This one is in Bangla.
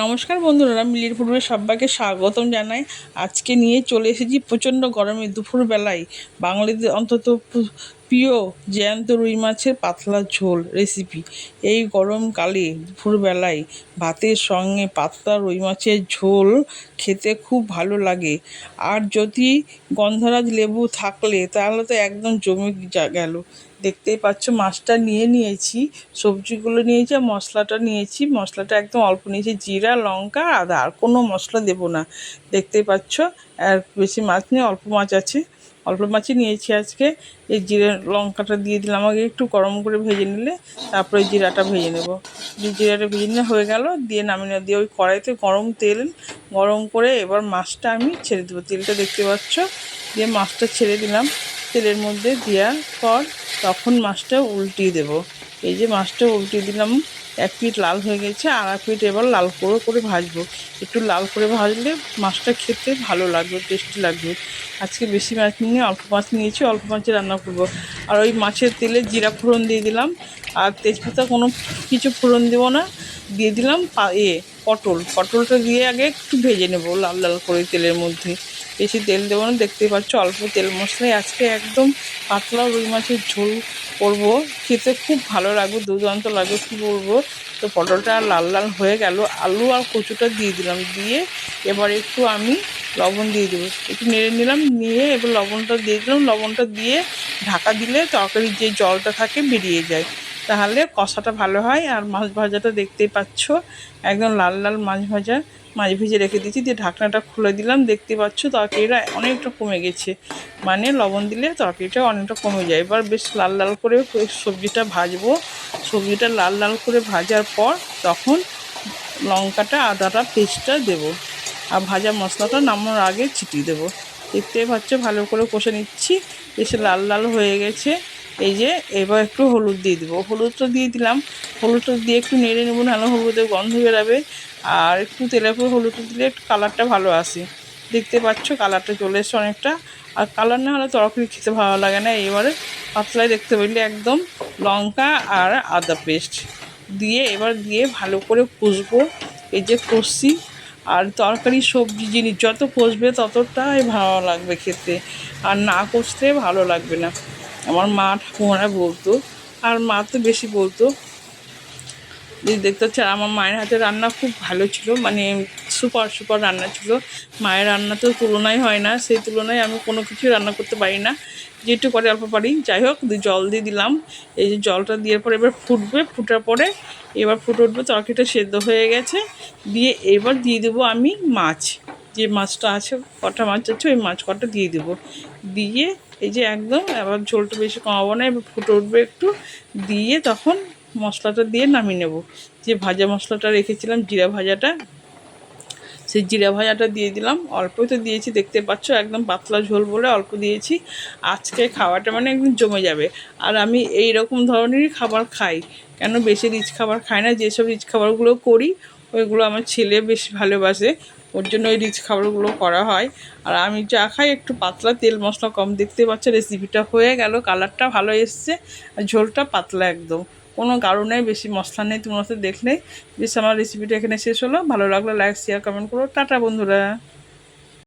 নমস্কার বন্ধুরা, মিলির পূর্বে সবাইকে স্বাগতম জানাই। আজকে নিয়ে চলে এসেছি প্রচণ্ড গরমে দুপুরবেলায় বাঙালিদের অন্তত প্রিয় জ্যান্ত রুই মাছের পাতলা ঝোল রেসিপি। এই গরমকালে দুপুরবেলায় ভাতের সঙ্গে পাতলা রুই মাছের ঝোল খেতে খুব ভালো লাগে। আর যদি গন্ধরাজ লেবু থাকলে তাহলে তো একদম জমে গেল। দেখতেই পাচ্ছ মাছটা নিয়েছি, সবজিগুলো নিয়েছি আর মশলাটা নিয়েছি। মশলাটা একদম অল্প নিয়েছি, জিরা, লঙ্কা, আদা, আর কোনো মশলা দেবো না। দেখতেই পাচ্ছ আর বেশি মাছ নিয়ে অল্প মাছ আছে, অল্প মাছই নিয়েছি আজকে। এই জিরে লঙ্কাটা দিয়ে দিলাম, আগে একটু গরম করে ভেজে নিলে তারপরে জিরাটা ভেজে নেব। জিরাটা ভেজে নিলে হয়ে গেল, দিয়ে নামিয়ে দিয়ে ওই কড়াইতে গরম তেল গরম করে এবার মাছটা আমি ছেড়ে দেবো। তেলটা দেখতে পাচ্ছ, দিয়ে মাছটা ছেড়ে দিলাম। তেলের মধ্যে দেওয়ার পর তখন মাছটা উল্টিয়ে দেব। এই যে মাছটা উল্টিয়ে দিলাম, এক পিঠ লাল হয়ে গেছে, আর এক পিঠ এবার লাল করে ভাজবো। একটু লাল করে ভাজলে মাছটা খেতে ভালো লাগবে, টেস্টি লাগবে। আজকে বেশি মাছ নিয়ে অল্প মাছ নিয়েছি, অল্প মাছে রান্না করবো। আর ওই মাছের তেলে জিরা ফোড়ন দিয়ে দিলাম, আর তেজপাতা কোনো কিছু ফোড়ন দেবো না। দিয়ে দিলাম পটলটা দিয়ে আগে একটু ভেজে নেবো লাল লাল করে তেলের মধ্যে। বেশি তেল দেবো না, দেখতেই পাচ্ছ অল্প তেল মশলায় আজকে একদম পাতলা রুই মাছের ঝোল করবো। খেতে খুব ভালো লাগবে, দুর্দান্ত লাগবে, কী বলবো। তো পটলটা লাল লাল হয়ে গেল, আলু আর কচুটা দিয়ে দিলাম, দিয়ে এবার একটু আমি লবণ দিয়ে দেবো, একটু নেড়ে নিলাম, নিয়ে এবার লবণটা দিয়ে দিলাম। লবণটা দিয়ে ঢাকা দিলে তরকারির যে জলটা থাকে বেরিয়ে যায়, তাহলে কষাটা ভালো হয়। আর মাছ ভাজাটা দেখতেই পাচ্ছ একদম লাল লাল মাছ ভেজে রেখে দিয়েছি, দিয়ে ঢাকনাটা খুলে দিলাম। দেখতে পাচ্ছ তরকারিটা অনেকটা কমে গেছে, মানে লবণ দিলে তরকারিটা অনেকটা কমে যায়। এবার বেশ লাল লাল করে সবজিটা ভাজবো। সবজিটা লাল লাল করে ভাজার পর তখন লঙ্কাটা আদাটা পেস্টটা দেবো, আর ভাজা মশলাটা নামানোর আগে ছিটিয়ে দেবো। দেখতে পাচ্ছ ভালো করে কষে নিচ্ছি, বেশ লাল লাল হয়ে গেছে। এই যে এবার একটু হলুদ দিয়ে দেবো, হলুদটা দিয়ে দিলাম। হলুদটা দিয়ে একটু নেড়ে নেবো, নাহলে হলুদের গন্ধ বেরাবে। আর একটু তেলের পর হলুদটা দিলে একটু কালারটা ভালো আসে। দেখতে পাচ্ছ কালারটা চলে এসছে অনেকটা। আর কালার না হলে তরকারি খেতে ভালো লাগে না। এবারে পাতলায় দেখতে পেলে একদম লঙ্কা আর আদা পেস্ট দিয়ে ভালো করে কষবো। এই যে কষছি, আর তরকারি সবজি জিনিস যত কষবে ততটাই ভালো লাগবে খেতে, আর না কষলে ভালো লাগবে না। আমার মা ঠাকুমারা বলতো, আর মা তো বেশি বলতো। দেখতে হচ্ছে আমার মায়ের হাতে রান্না খুব ভালো ছিল, মানে সুপার রান্না ছিল। মায়ের রান্না তো তুলনাই হয় না, সেই তুলনায় আমি কোনো কিছু রান্না করতে পারি না, যেটু করে অল্প পারি। যাই হোক, জল দিয়ে দিলাম। এই যে জলটা দেওয়ার পরে এবার ফুটবে, ফুটার পরে এবার ফুটে উঠবে, তরকারিটা সেদ্ধ হয়ে গেছে। দিয়ে এবার দিয়ে দেবো আমি মাছ, যে মাছটা আছে, কটা মাছ আছে ওই মাছ কটা দিয়ে দেবো। দিয়ে এই যে একদম এবার ঝোলটা বেশি কমাবো না, এবার ফুটে উঠবে একটু, দিয়ে তখন মশলাটা দিয়ে নামিয়ে নেব। যে ভাজা মশলাটা রেখেছিলাম জিরা ভাজাটা, সেই জিরা ভাজাটা দিয়ে দিলাম। অল্পই তো দিয়েছি, দেখতে পাচ্ছ একদম পাতলা ঝোল বলে অল্প দিয়েছি। আজকে খাওয়াটা মানে একদম জমে যাবে। আর আমি এই রকম ধরনেরই খাবার খাই, কেন বেশি রিচ খাবার খাই না। যেসব রিচ খাবারগুলো করি ওইগুলো আমার ছেলে বেশ ভালোবাসে, ওর জন্য ওই রিচ খাবারগুলো করা হয়। আর আমি যা খাই একটু পাতলা, তেল মশলা কম। দেখতে পাচ্ছ রেসিপিটা হয়ে গেল, কালারটা ভালো এসছে, আর ঝোলটা পাতলা একদম, কোনো গাঢ় নেই, বেশি মশলা নেই। তোমার তো দেখলেই বেশ। আমার রেসিপিটা এখানে শেষ হলো। ভালো লাগলে লাইক, শেয়ার, কমেন্ট করো। টাটা বন্ধুরা।